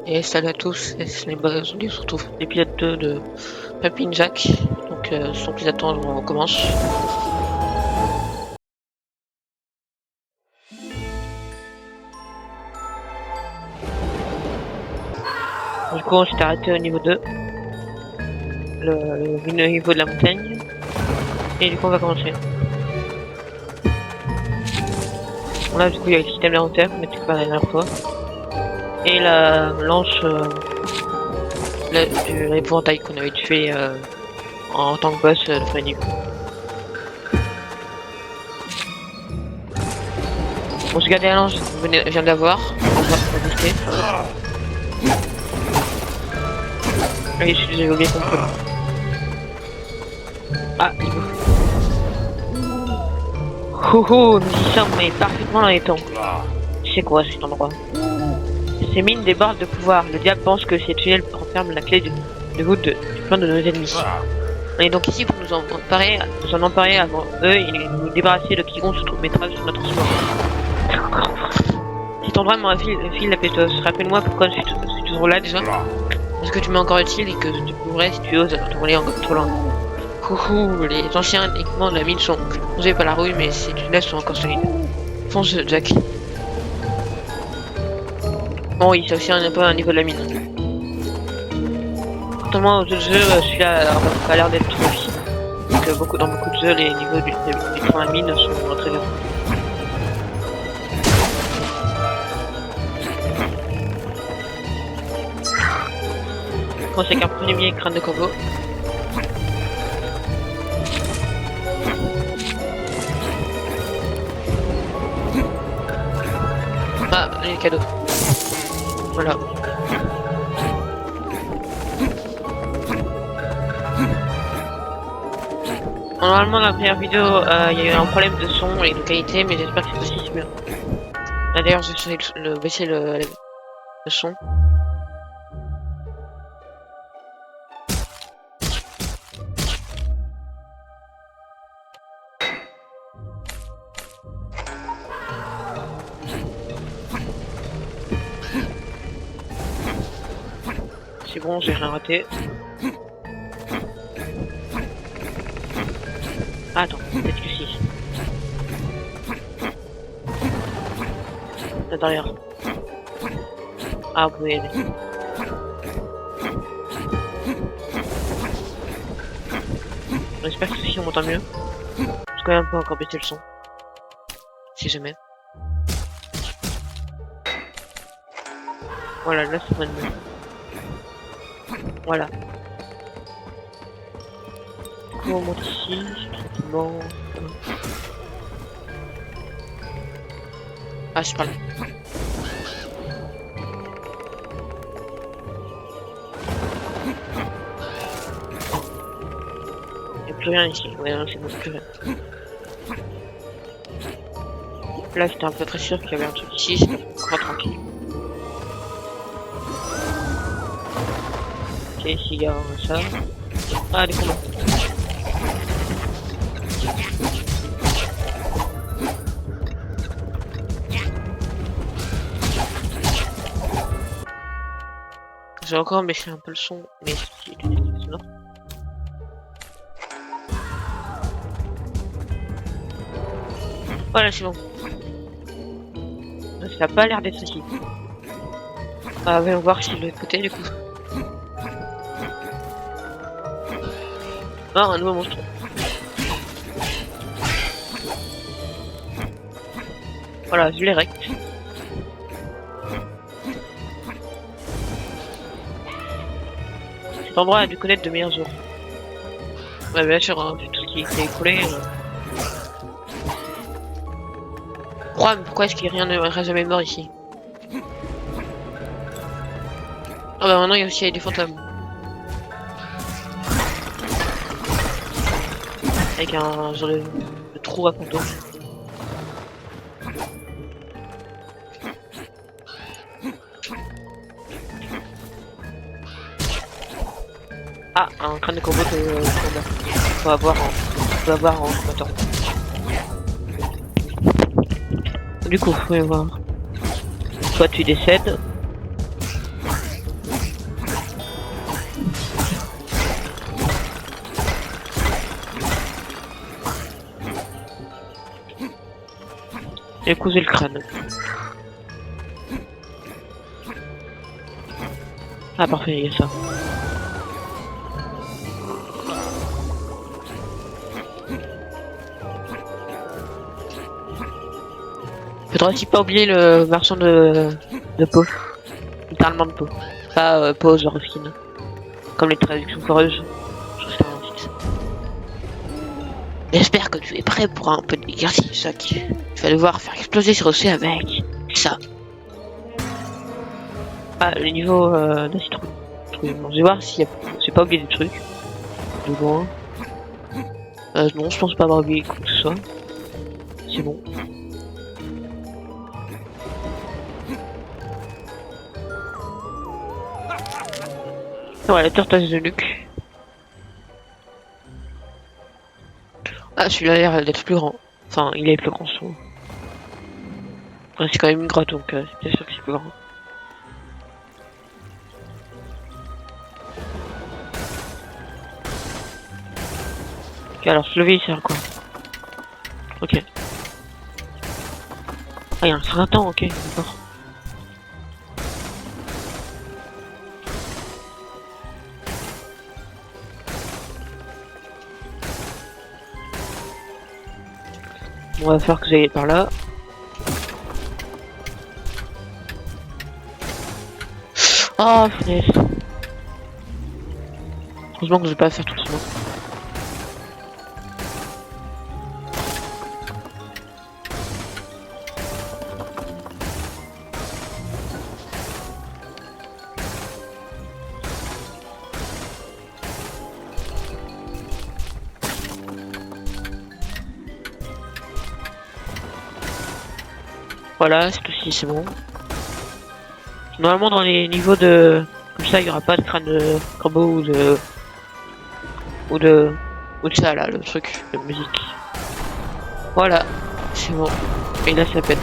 Et salut à tous, et c'est aujourd'hui on se retrouve l'épisode 2 de Jumping Jack. Donc sans plus attendre, on commence. Du coup on s'est arrêté au niveau 2, le niveau de la montagne. Et du coup on va commencer. Bon, là du coup il y a le système d'inventaire, mais tu peux pas la dernière fois. Et la lance de l'épouvantail qu'on avait tué en tant que boss de premier niveau. Bon, j'ai gardé la lance, je viens d'avoir, on va tester. Oui, j'ai oublié ton prénom. Ah, il bouge. Nous y sommes, mais parfaitement dans les temps. C'est quoi cet endroit? Ces mines débordent de pouvoir. Le diable pense que ces tunnels renferment la clé de voûte du plan de nos ennemis. On est donc ici pour nous en emparer avant eux et nous débarrasser de quiconque se mettra sur notre chemin. Cet endroit m'a file la pétos. Rappelle-moi pourquoi je suis toujours là déjà. Parce que tu m'es encore utile et que tu pourrais, si tu oses, te voler encore trop loin. Coucou, les anciens équipements de la mine sont posés par la rouille, mais ces tunnels sont encore solides. Fonce, Jack. Bon oui, c'est aussi un peu un niveau de la mine. Contrairement aux autres jeux, celui-là n'a pas l'air d'être trop difficile. Donc dans beaucoup de jeux, les niveaux du de la mine sont très bien. On commence avec un premier crâne de combo. Ah, les cadeaux. Voilà. Normalement, dans la première vidéo, il y a eu un problème de son et de qualité, mais j'espère que c'est aussi bien. D'ailleurs, je vais baisser le son. C'est bon, j'ai rien raté. Ah, attends, peut-être que si. Là derrière. Ah, vous pouvez y aller. J'espère que ceci on m'entend mieux. Parce que là, on peut encore baisser le son. Si jamais. Voilà, là c'est bonne mieux. Voilà. Du coup on monte ici, tranquillement. Ah, je parle. Il n'y a plus rien ici. Ouais, non, c'est bon, plus rien. Là, j'étais un peu très sûr qu'il y avait un truc ici, c'était pas tranquille. Ok, s'il y a ça. Ah, des combats. J'ai encore baissé un peu le son, mais c'est sonore. Voilà, c'est bon. Ça n'a pas l'air d'être ici. Ah, voyons voir si de l'autre côté, du coup. Ah, un nouveau monstre. Voilà, je l'ai rect. Cet endroit a dû connaître de meilleurs jours. Ouais, bien sûr, hein, vu tout ce qui s'est écoulé. Pourquoi est-ce qu'il n'y a jamais mort ici? Ah bah maintenant il y a aussi des fantômes. Avec un genre de trou à fantôme. Ah, un crâne de combo qu'on va avoir en attends. Du coup, faut voir. Soit tu décèdes, Et couser le crâne. Ah parfait, il y a ça. Faudra aussi pas oublier le marchand de peau. Littéralement de peau. Pas peau genre skin. Comme les traductions foireuses. Je trouve ça un site. J'espère que tu es prêt pour un peu d'exercice, Zach. Tu vas devoir faire exploser ce rocher avec ça. Ah, le niveau de citrouille. Bon, je vais voir si j'ai pas oublié des trucs. De loin. Non, je pense pas avoir oublié quoi que ce soit. C'est bon. Ouais, la tortage de Luc. Ah, celui-là a l'air d'être plus grand. Enfin, il est plus grand, souvent. Ouais, c'est quand même une grotte, donc c'est bien sûr que c'est plus grand. Ok, alors se lever, il sert à quoi? Ok. Ah, il y a un certain temps, ok, d'accord. On va faire que j'aille par là. Oh, finesse. Heureusement que je vais pas faire tout le chemin. Voilà, c'est aussi, c'est bon. Normalement, dans les niveaux de... Comme ça, il y aura pas de crâne de corbeau ou de... Ou de ça, là, le truc de musique. Voilà, c'est bon. Et là, ça pète.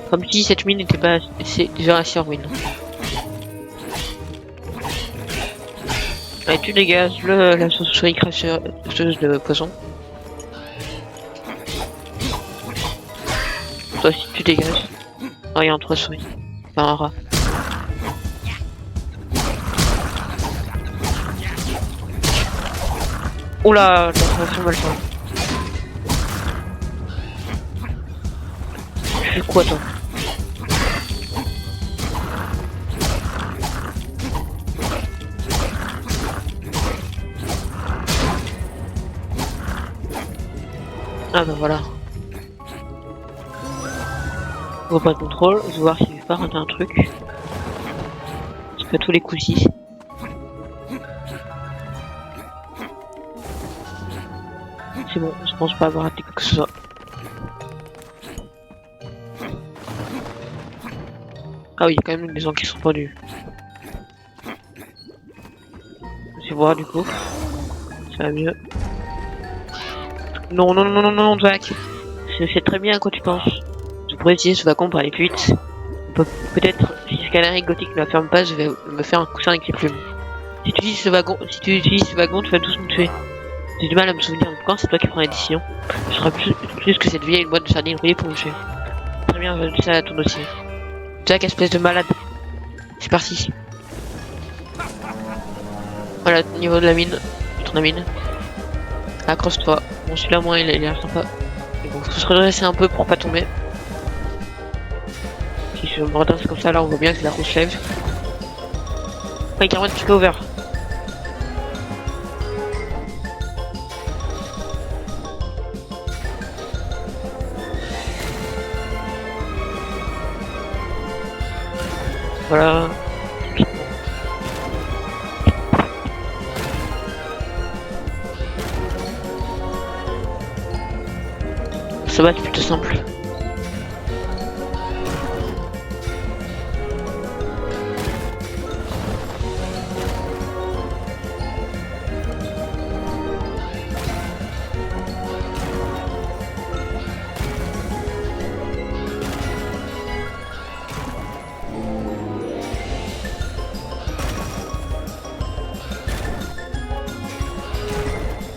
Comme si cette mine n'était pas... C'est déjà assez en ruine. Allez, tu dégages la chauve-souris crasseuse de poison. Toi aussi tu dégages. Oh, il y a un 3 souris. Enfin, un rat. Oula, ça fait mal ça. Tu fais quoi toi? Ah bah voilà. On va pas de contrôle, je vais voir si je vais pas rater un truc. Je fais tous les coups ci. C'est bon, je pense pas avoir raté quoi que ce soit. Ah oui, il y a quand même des gens qui sont pendus. Je vais voir du coup. Ça va mieux. Non, non, non, non, non, Jack. Je sais très bien à quoi tu penses. Je pourrais utiliser ce wagon pour aller plus vite. Peut-être, si ce canari gothique ne la ferme pas, je vais me faire un coussin avec les plumes. Si tu utilises ce wagon, tu vas tous nous tuer. J'ai du mal à me souvenir de quand c'est toi qui prends la décision. Je serai plus que cette vieille boîte de sardines rouillée pour me tuer. Très bien, je vais ça à ton dossier. Jack, espèce de malade. C'est parti. Voilà, niveau de la mine. Tourne la mine. Accroche-toi. Bon, celui-là, moi, il a l'air sympa. Mais bon, faut se redresser un peu pour pas tomber. Si je me redresse comme ça, là, on voit bien que la roue se lève. Ouais, carrément, tu peux ouvert. Voilà. Ça va, c'est plutôt simple.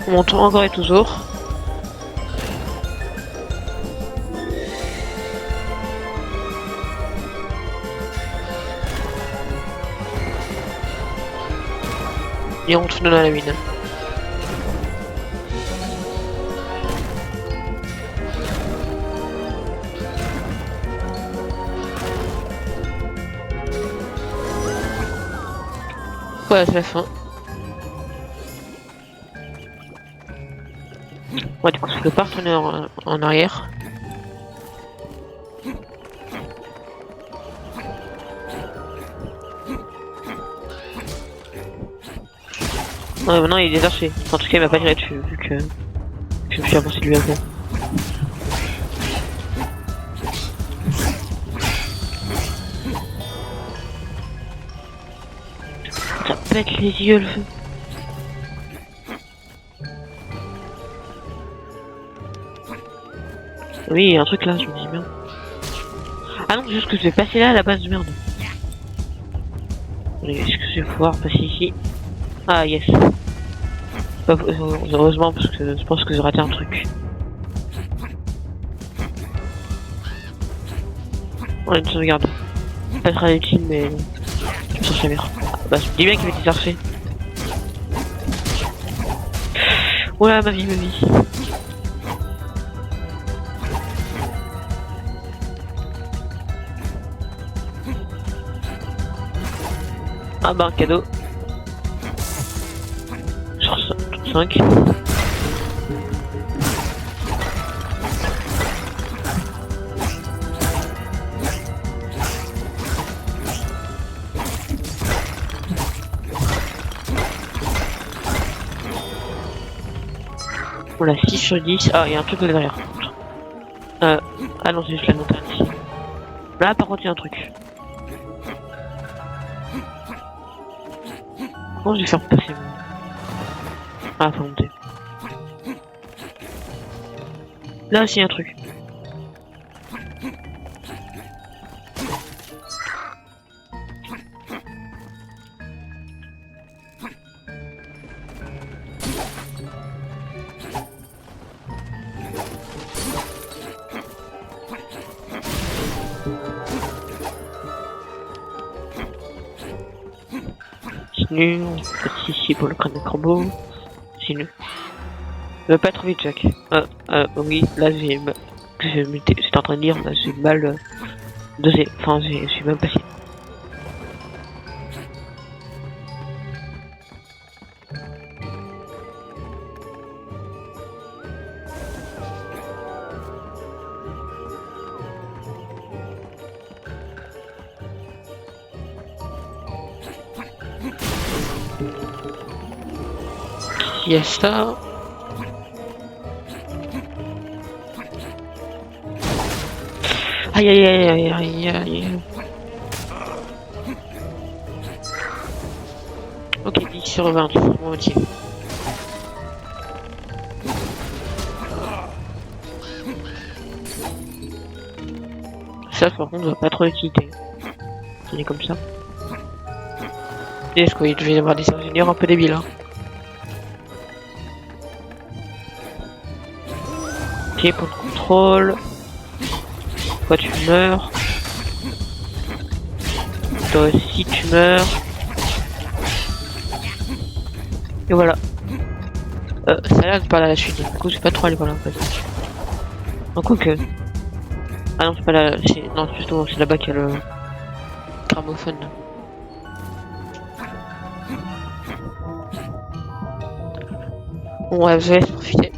On monte encore et toujours. Et on retourne dans la mine. Voilà, c'est la fin. Ouais, du coup, je peux pas retourner en arrière. Ouais, maintenant il est détaché. En tout cas, il m'a pas tiré dessus, vu que je me suis avancé de lui avant. Ça pète les yeux, le feu. Oui, il y a un truc là, je me dis bien. Ah non, juste que je vais passer là à la base de merde. Est-ce que je vais pouvoir passer ici? Ah, yes. Heureusement, parce que je pense que j'ai raté un truc. Oh, une sauvegarde. Pas très utile, mais je me sens jamais. Bah, je me dis bien qu'il va être cherché. Oh là, ma vie, ma vie. Ah bah, un cadeau. Sur 5. Voilà, 6 sur 10. Ah, il y a un truc là derrière. Ah non, c'est juste la montagne ici. Là, par contre, il y a un truc. Comment je vais faire passer mon... Ah, faut monter. Là aussi, il y a un truc. Continue, on passe ici pour le crâne de corbeau. Continue. Ne va pas trop vite, Jack. Oui, là j'étais en train de lire, là j'ai mal dosé. Enfin, je suis même passé. Il y a ça. Aïe aïe aïe aïe aïe aïe. Ok, 10 sur 20, moitié. Ça par contre, on va pas trop l'utilité. Il est comme ça. Est-ce qu'il devait y avoir des ingénieurs un peu débiles, hein. Ok, pour le contrôle. Toi tu meurs. Toi aussi tu meurs. Et voilà. Ça a l'air de parler à la suite. Du coup, je vais pas trop aller par là en fait. Donc, quoi que. Ah non, c'est pas là. Non, justement, c'est là-bas qu'il y a le gramophone. Bon, ouais, je vais profiter.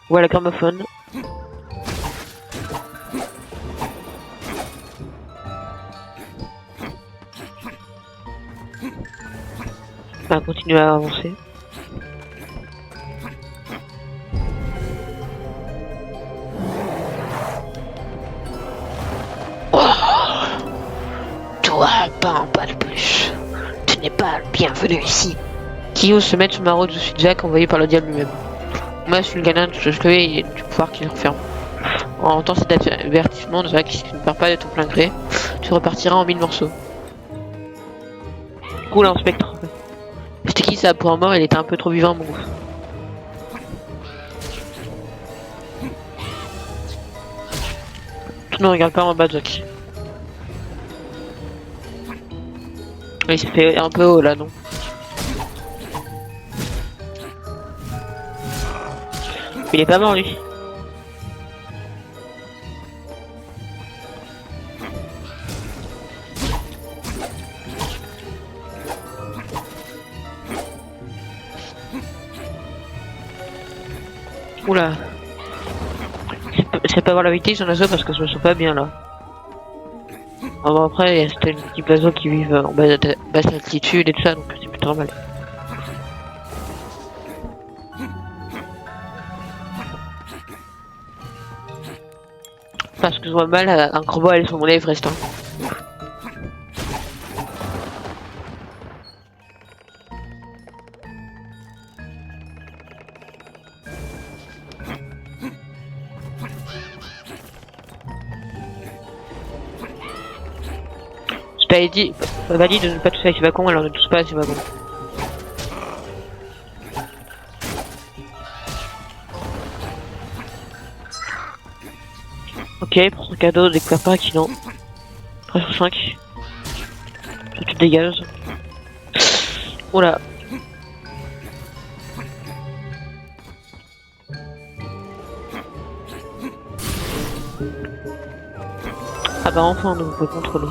Voilà, gramophone. On va continuer à avancer. Oh, t'entends pas de plus. Tu n'es pas le bienvenu ici. Qui ose se mettre sous ma route? Je suis Jack, envoyé par le diable lui-même. Moi, je suis le gagnant de ce jeu et du pouvoir qui le referme. En entendant cet avertissement, Jack, si tu ne pars pas de ton plein gré, tu repartiras en 1000 morceaux. Cool, un spectre. C'était qui ça pour un mort? Il était un peu trop vivant, mon goût. Tu ne regardes pas en bas, Jack. Il s'est fait un peu haut là, non? Il est pas mort, lui. Oula. C'est pas voir la vérité, j'en ai parce que je me sens pas bien là. Ah bon, après, il y a certains petits oiseaux qui vivent en basse altitude et tout ça, donc c'est plutôt normal. Parce que je vois mal un corbeau aller sur mon Everest. Hein. Je t'avais dit, valide de ne pas toucher à ces wagons, alors ne touche pas à ces wagons. Ok, pour son cadeau, découvert par accident. 3 sur 5. Tu te dégages. Oula. Ah bah enfin, nous pouvons contrôler.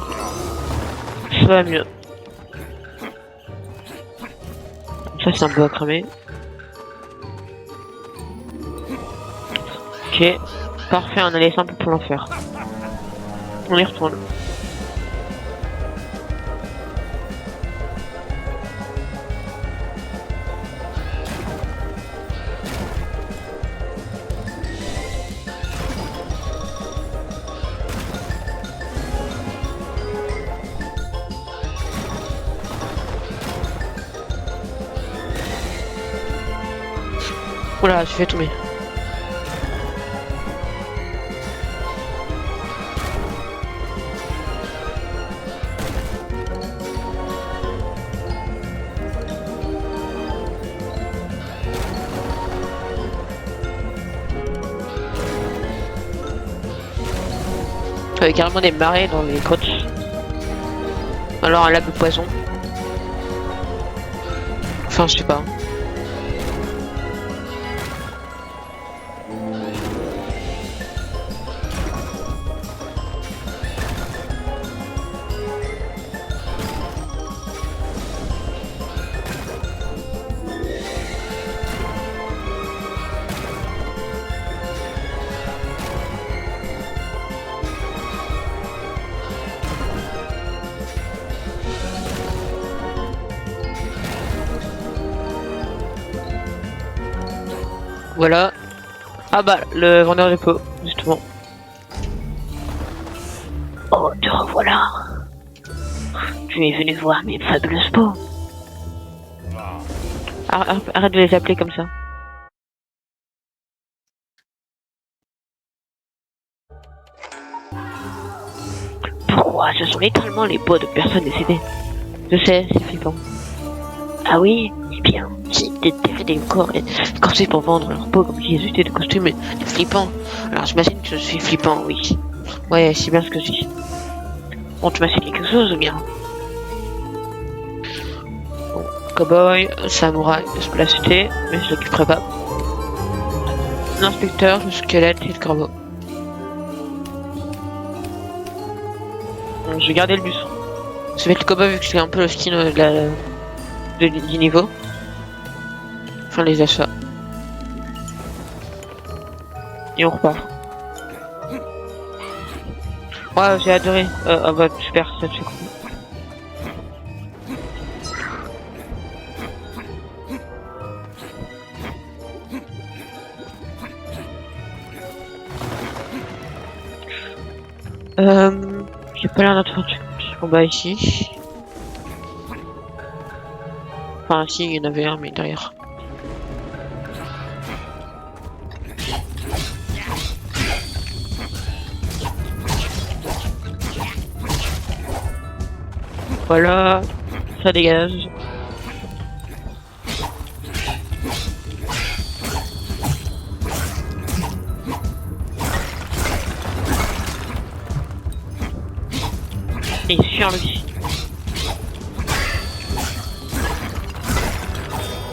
Ça va mieux. Ça c'est un peu à cramer. Ok. Parfait, un aller simple pour l'enfer. On y retourne. Oula, je vais tomber. Il y avait carrément des marées dans les grottes. Alors un lac de poison. Enfin, je sais pas. Voilà. Ah bah, le vendeur de peau, justement. Oh, te revoilà. Tu es venu voir mes fabuleuses peaux. Arrête de les appeler comme ça. Pourquoi? Ce sont littéralement les peaux de personnes décédées. Je sais, c'est flippant. Ah oui? Eh bien, j'ai déterré des corps et corps pour vendre leur peau comme si étaient de costumes et de flippants. Alors j'imagine que je suis flippant, oui. Ouais, c'est bien ce que je dis. Bon, tu m'as fait quelque chose ou bien? Bon, cowboy, samouraï, je peux la citer, mais je l'occuperai pas. L'inspecteur, le squelette et le corbeau. Bon, je vais garder le bus. Je vais être le cowboy vu que c'est un peu le style du niveau. Enfin, les achats. Et on repart. Ouais, j'ai adoré. Ah bah super, ça c'est cool. J'ai pas l'air d'être fortuné. On va ici. Enfin, si, il y en avait un, mais derrière. Voilà, ça dégage. Et il fuir lui.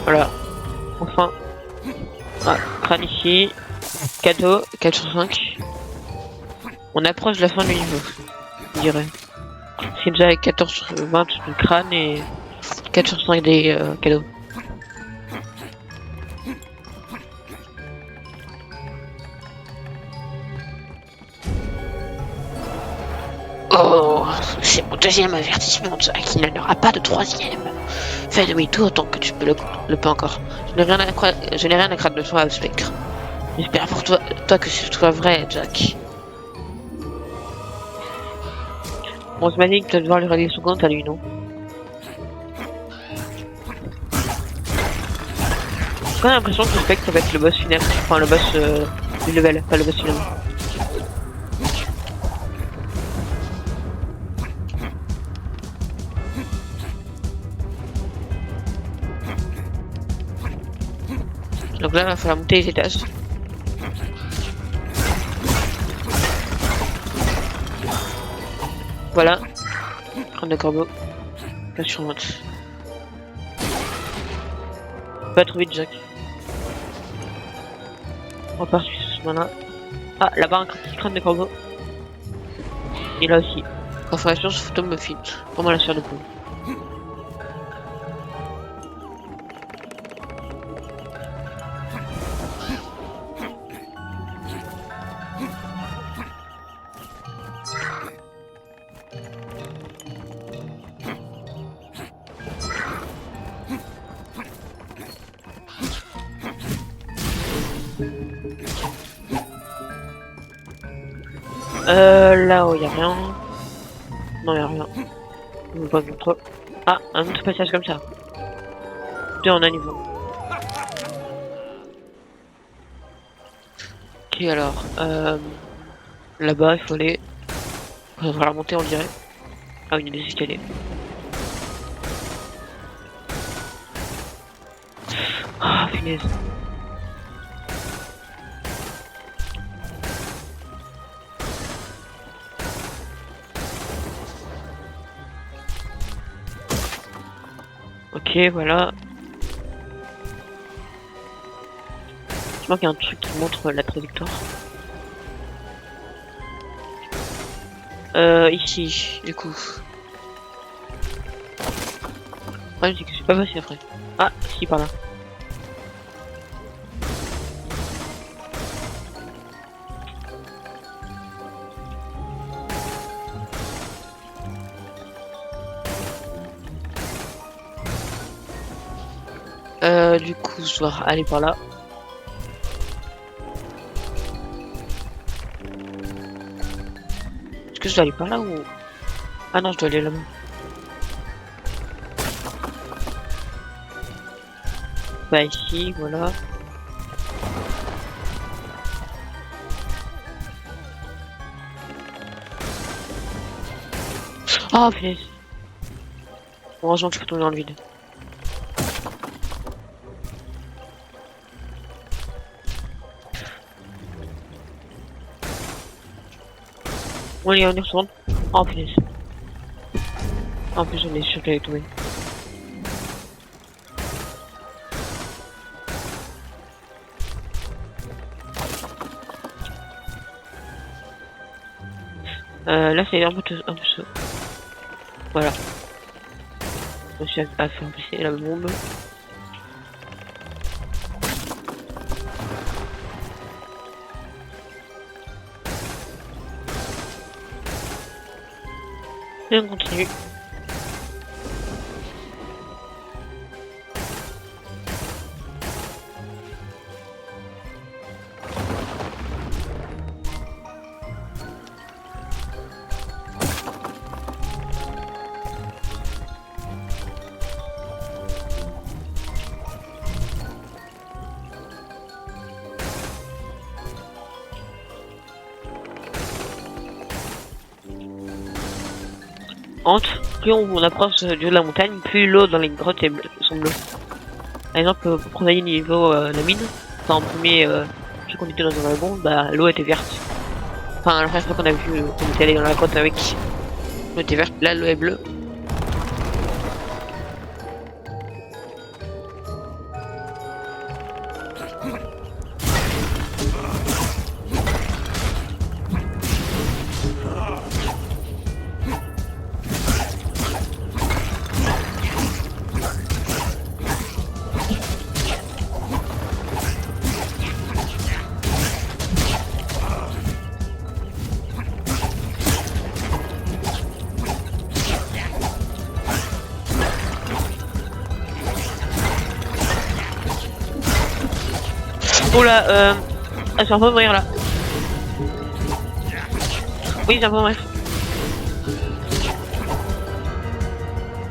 Voilà. Enfin. Ah, crâne ici. Cadeau, 4 sur 5. On approche de la fin du niveau, je dirais. C'est déjà 14 sur 20 du crâne et 4 sur 5 des cadeaux. Oh, c'est mon deuxième avertissement, Jack. Il n'y en aura pas de troisième. Fais demi-tour tant que tu peux le peux encore. Je n'ai rien à craindre de toi, Spectre. J'espère pour toi que ce soit vrai, Jack. Bon, c'est magique, tu vas devoir lui régler son compte à lui, non? J'ai quand même l'impression que le spectre ça va être le boss final. Enfin, le boss du level, pas le boss final. Donc là, il va falloir monter les étages. Voilà. Crâne de corbeau. Pas sur monte. Pas trop vite, Jack. On repart sur ce chemin-là. Ah, là-bas, un petit crâne de corbeau. Et là aussi. Information sur photo me filme. Pour moi, la chair de poule. Là-haut, y'a rien. Non, y'a rien. On voit pas trop. Ah, un autre passage comme ça. Deux en un niveau. Ok, alors. Là-bas, il faut aller. On va la monter, on dirait. Ah oui, il y a des escaliers. Ah, punaise. Ok, voilà. Je manque un truc qui montre la trajectoire. Ici, du coup. Le problème, c'est que je suis pas passé après. Ah, si, par là. Du coup, je dois aller par là. Est-ce que je dois aller par là ou... Ah non, je dois aller là-bas. Bah ici, voilà. Oh, punaise. Heureusement que je peux tomber dans le vide. Bon, allez, on y retourne. Oh, punaise. En plus, on est sûr qu'elle est tombée. Là, c'est un peu chaud. Voilà. Je me suis à faire passer la bombe. Et on continue. plus on approche du haut de la montagne, plus l'eau dans les grottes sont bleues. Par exemple, pour premier niveau la mine, enfin en premier, je sais qu'on était dans un wagon, bah l'eau était verte. Enfin, la première fois qu'on a vu, qu'on était allé dans la grotte avec, l'eau était verte, là l'eau est bleue. Oh là, ah, j'ai un peu mourir là. Oui, j'ai un peu mourir.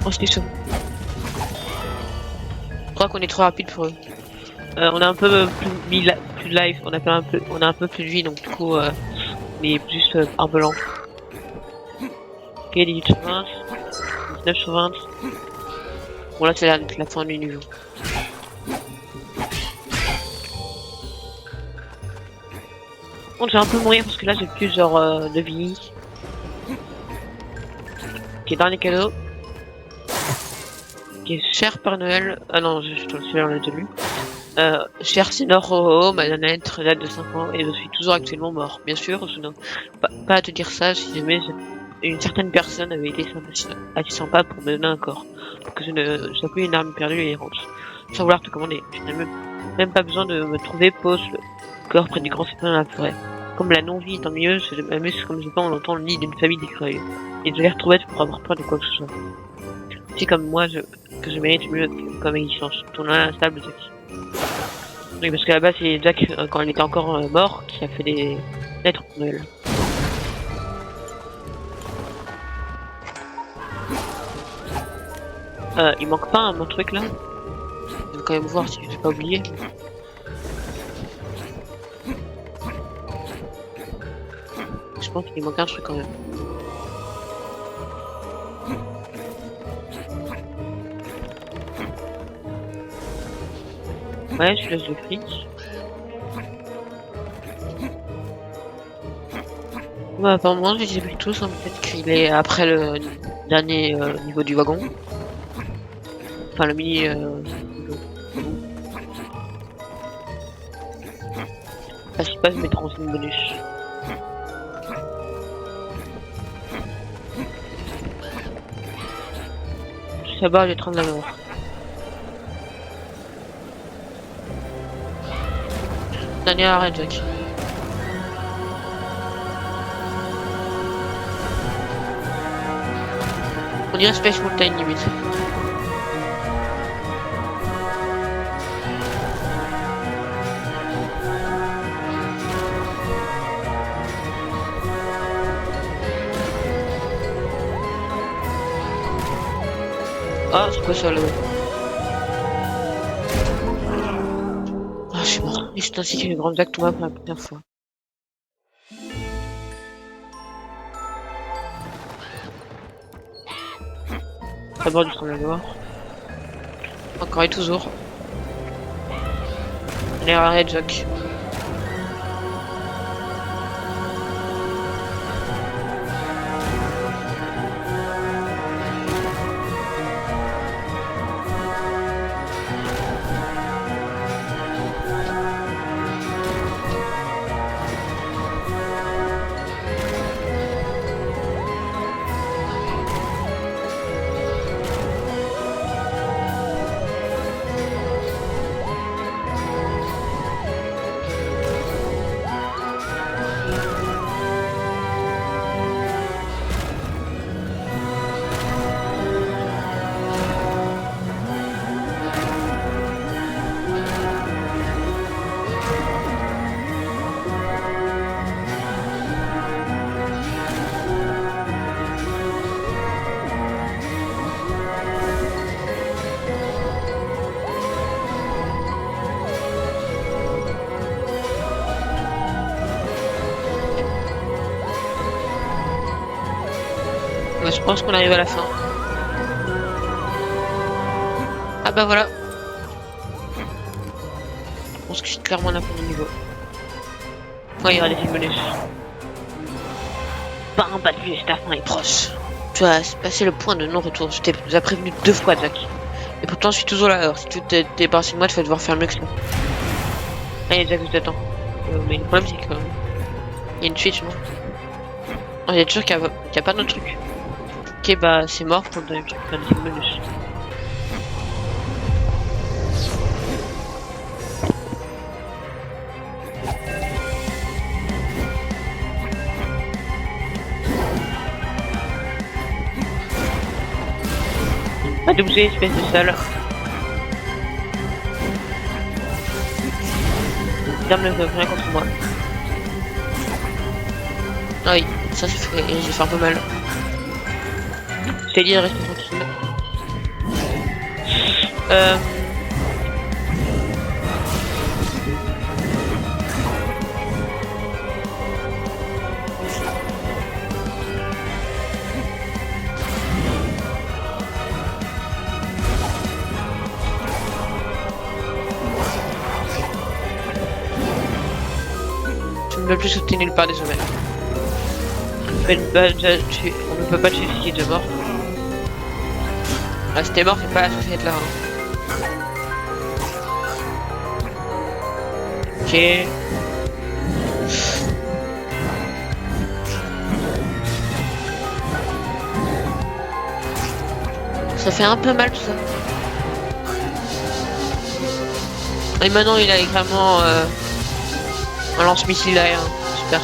Oh, c'était chaud. Je crois qu'on est trop rapide pour eux. On a un peu plus de life, on a un peu plus de vie, donc du coup, on est juste un peu lent. Ok, 18 sur 20, 19 sur 20. Bon là, c'est la fin du niveau. Bon, j'ai un peu mourir parce que là j'ai plusieurs de vie. Ok, dernier cadeau. Ok, cher Père Noël. Ah non, celui-là on l'a déjà lu. Cher Sénor Roho, ma nanette date de 5 ans et je suis toujours actuellement mort. Bien sûr, je n'ai pas à te dire ça si jamais une certaine personne avait été assez sympa pour me donner un corps. Pour que je ne sois plus une arme perdue et errante. Sans vouloir te commander. Je n'ai même pas besoin de me trouver pose le corps près du grand sapin dans la forêt. Comme la non-vie, tant mieux, je m'amuse comme je peux en entendre le nid d'une famille d'écureuils. Et je l'air trop bête pour avoir peur de quoi que ce soit. C'est comme moi que je mérite mieux comme existence. Ton instable Jack. Oui, parce qu'à la base, c'est Jack, quand il était encore mort, qui a fait des lettres pour Noël. Il manque pas un truc là. Je vais quand même voir si je l'ai pas oublié. Je pense qu'il manque un truc quand même. Ouais, je laisse le fric. Bah, pour moi, je les ai vus tous, en fait, qu'il est après le dernier niveau du wagon. Enfin, le mini... Ah, si pas, je mettrai en signe bonus. Ça va, j'ai 30 de la mort. Dernier arrêt, Jack. On dirait Space Mountain limite. Ah, c'est quoi ça là? Ah, je suis mort. Et c'est ainsi que le grand Jack tomba pour la première fois. D'abord du tremblement de mort. Encore et toujours. On est arrêté, Jack. Bah, je pense qu'on arrive à la fin. Ah bah voilà. Je pense que je suis clairement à la fin du niveau. Ouais, il y aura des bonus. Pas un pas de plus, ta fin est proche. Tu as passé le point de non-retour. Je t'ai déjà prévenu 2 fois, Jack. Et pourtant, je suis toujours là. Alors, si tu t'es débarrassé de moi, tu vas devoir faire mieux que ça. Allez, Jack, je t'attends. Mais le problème, c'est que... il y a une suite, non? On est sûr qu'il y a pas d'autre truc. Ok, bah, c'est mort pour le truc. Enfin, des bonus. Pas de bouger, espèce de sale. Dame ne veut rien contre moi. Ah oui, ça j'ai fait un peu mal. Je t'ai dit de rester tranquille. Tu ne peux plus sauter nulle part, désolé. On ne peut pas tuer ce qui est déjà mort. Ah, si t'es mort, c'est pas censé être là. Hein. Ok. Ça fait un peu mal tout ça. Et maintenant il a également un lance-missile aérien. Super.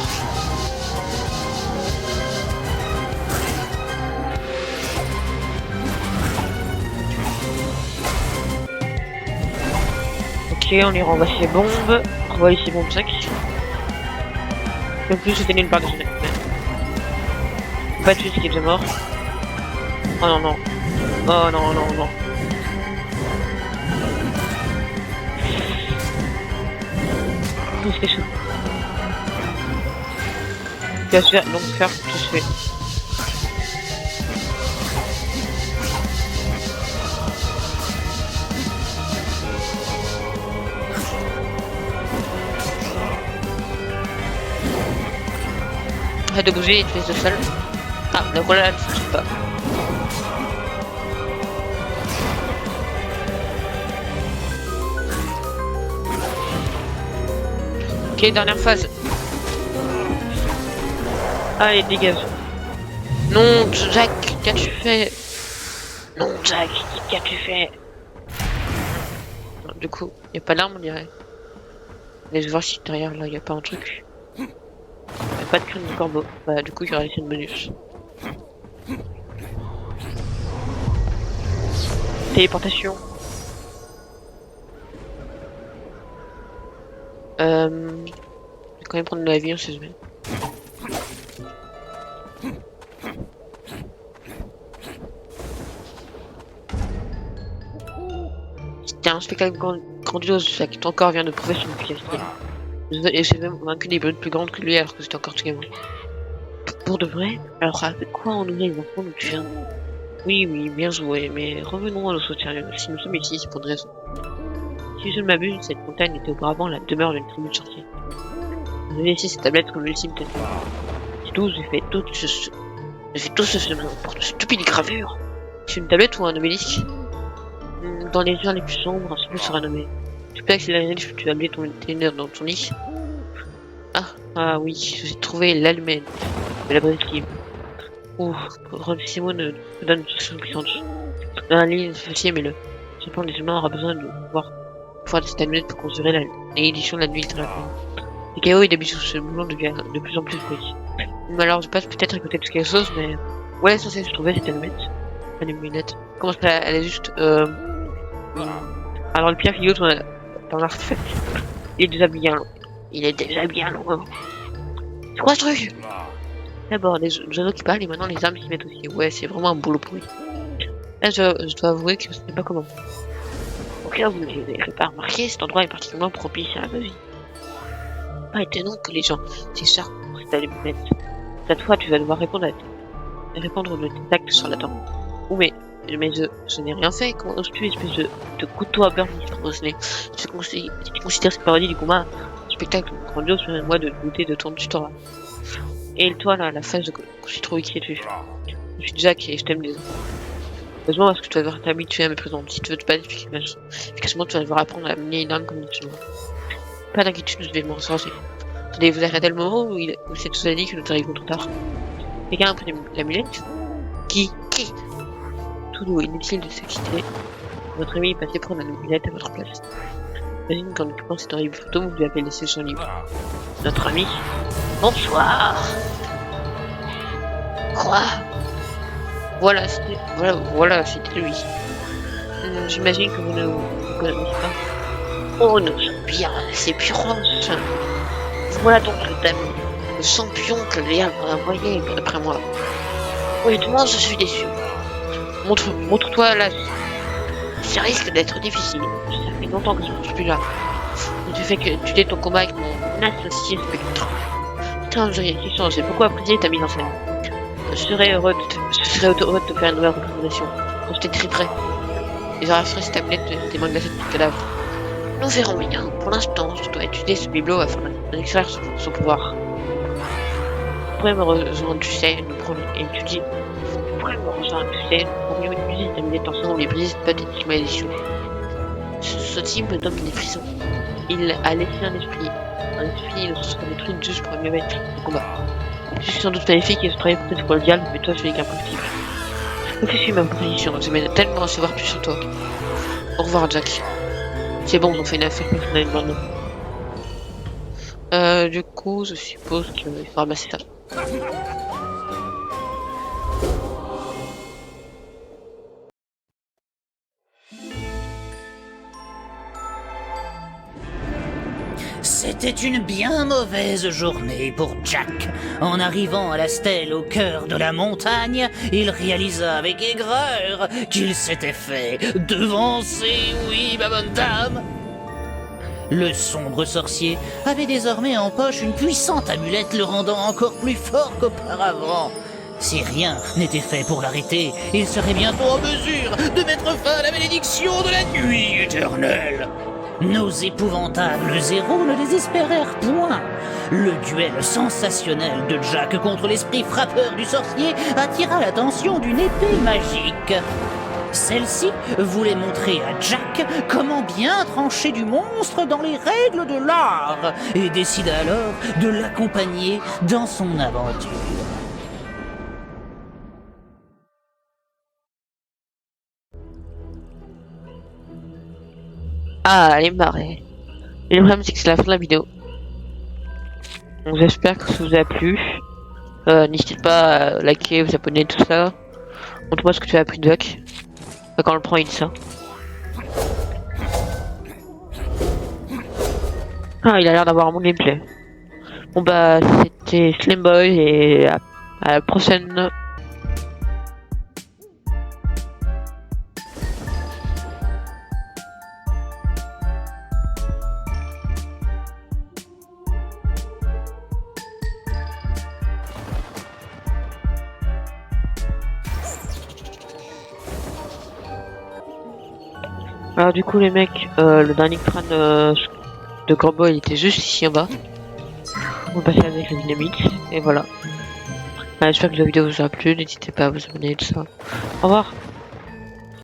Ok, on lui renvoie ses bombes. Renvoie ses bombes 5. Le plus c'était nulle part de sonner. Pas tuer ce qui est déjà mort. Oh non non. Oh non non non. C'est chaud. Tu vas faire donc faire tout ce fait. Arrête de bouger et tu laisses le sol. Ah, le voilà, ne fonctionne pas. Ok, dernière phase. Allez, dégage. Non, Jack, qu'as-tu fait? Non, Jack, qu'as-tu fait? Du coup, y a pas d'arme, on dirait. Laisse voir si derrière là y a pas un truc. Y a pas de crâne de corbeau. Bah, du coup, il y aura laissé une bonus. Téléportation. Je vais quand même prendre de la vie, on sait jamais. C'était un spectacle grandiose, ça qui ton corps vient de prouver son efficacité. Et j'ai même vaincu des brutes plus grandes que lui alors que c'était encore tout gamin. Pour de vrai? Alors avec quoi on nourrit les enfants d'où tu viens? Oui, oui, bien joué, mais revenons à nos choses sérieux. Si nous sommes ici, c'est pour une raison. Si je ne m'abuse, cette montagne était auparavant la demeure d'une tribu de sorciers. Vous avez laissé cette tablette comme l'ultime tête. C'est tout, j'ai fait tout ce pour de stupides gravures. C'est une tablette ou un obélisque? Dans les heures les plus sombres, un symbole sera nommé. Tu peux accélérer, tu as oublié ton ténor dans ton lit. Ah oui, j'ai trouvé l'allumette de la brisquille. Ouh, Simon me donne une solution puissante. Dans un lit, c'est facile, mais le cependant les humains aura besoin de pouvoir de cette allumette pour construire l'édition de la nuit de la fin. Le chaos et d'habitude ce mouvement devient de plus en plus bruit. Mais alors je passe peut-être à côté de quelque chose, mais où elle est censée se trouver cette allumette? Allumette. Comment ça, elle est juste alors le pire figure dans l'artefact. Il est déjà bien long. Il est déjà bien long. C'est quoi ce truc? D'abord les oiseaux qui parlent et maintenant les âmes qui mettent aussi. Ouais, c'est vraiment un boulot pourri. Là je dois avouer que je sais pas comment. Au cas où vous n'avez pas remarqué, cet endroit est particulièrement propice à la magie. Pas étonnant que les gens s'écharpent pour cette allumette. Cette fois tu vas devoir répondre à répondre de tes actes charlatan. Oh mais je n'ai rien fait, comment oses-tu, espèce de couteau à beurre mystérieux. Tu considères cette parodie du combat un spectacle grandiose, permets-moi de douter de ton tutorat. Et toi là, la face de je suis trop inquiété. Je suis Jack et je t'aime désolé. Heureusement parce que tu vas devoir t'habituer à mes présents. Si tu veux te battre efficacement, tu vas devoir apprendre à mener une arme comme tu veux. Pas d'inquiétude, je vais m'en sortir. Attendez, vous arrêtez le moment où c'est tout a dit que nous arrivons trop tard. Quelqu'un a pris l'amulette? Qui? Tout doux, inutile de s'exciter. Votre ami est passé prendre l'amulette à votre place. Imagine qu'en occupant cette horrible photo, vous lui avez laissé son livre. Notre ami? Bonsoir. Quoi? Voilà, c'était lui. J'imagine que vous ne vous connaissez pas. Oh, nous sommes bien, c'est Puron. Voilà donc le champion que Léa m'a envoyé, d'après moi. Honnêtement, je suis déçu. Montre-toi là. Ça risque d'être difficile. Ça fait longtemps que je ne suis plus là. Et tu fais que tu t'es ton combat avec mon associé Spectre. Putain, j'ai changé. Beaucoup apprécié ta mise en scène. Je serais heureux de te faire une nouvelle recommandation. Quand je t'écrirai. Et j'arrêterai cette tablette des mains glacées de ton cadavre. Nous verrons bien. Pour l'instant, je dois étudier ce bibelot afin d'extraire son pouvoir. Tu pourrais me rejoindre, tu sais, nous prendre et étudier. Tu pourrais me rejoindre, tu sais, pour mieux utiliser ta minette ensemble les brises pathétiques malédictions. Ce type me donne des frissons. Il a laissé un esprit il se sera détruit juste pour mieux mettre le combat. Je suis sans doute magnifique et je travaille peut-être pour le diable, mais toi tu es qu'impossible. Réfléchis ma proposition, j'aimerais tellement en savoir plus sur toi. Au revoir Jack. C'est bon, on fait une affaire personnelle maintenant. Du coup, je suppose qu'il faut ramasser ça. C'était une bien mauvaise journée pour Jack. En arrivant à la stèle au cœur de la montagne, il réalisa avec aigreur qu'il s'était fait devancer, oui, ma bonne dame. Le sombre sorcier avait désormais en poche une puissante amulette le rendant encore plus fort qu'auparavant. Si rien n'était fait pour l'arrêter, il serait bientôt en mesure de mettre fin à la malédiction de la nuit éternelle. Nos épouvantables héros ne désespérèrent point. Le duel sensationnel de Jack contre l'esprit frappeur du sorcier attira l'attention d'une épée magique. Celle-ci voulait montrer à Jack comment bien trancher du monstre dans les règles de l'art et décida alors de l'accompagner dans son aventure. Ah, elle est marrée. Et le problème, c'est que c'est la fin de la vidéo. Donc j'espère que ça vous a plu. N'hésitez pas à liker, vous abonner, tout ça. Montre-moi ce que tu as appris de Jack. Quand on le prend, il dit ça. Ah, il a l'air d'avoir un bon gameplay. Bon bah, c'était Slimboy et à la prochaine. Alors du coup les mecs, le dernier crâne de Corbeau il était juste ici en bas. On va passer avec la dynamite et voilà. J'espère que la vidéo vous a plu, n'hésitez pas à vous abonner et tout ça. Au revoir.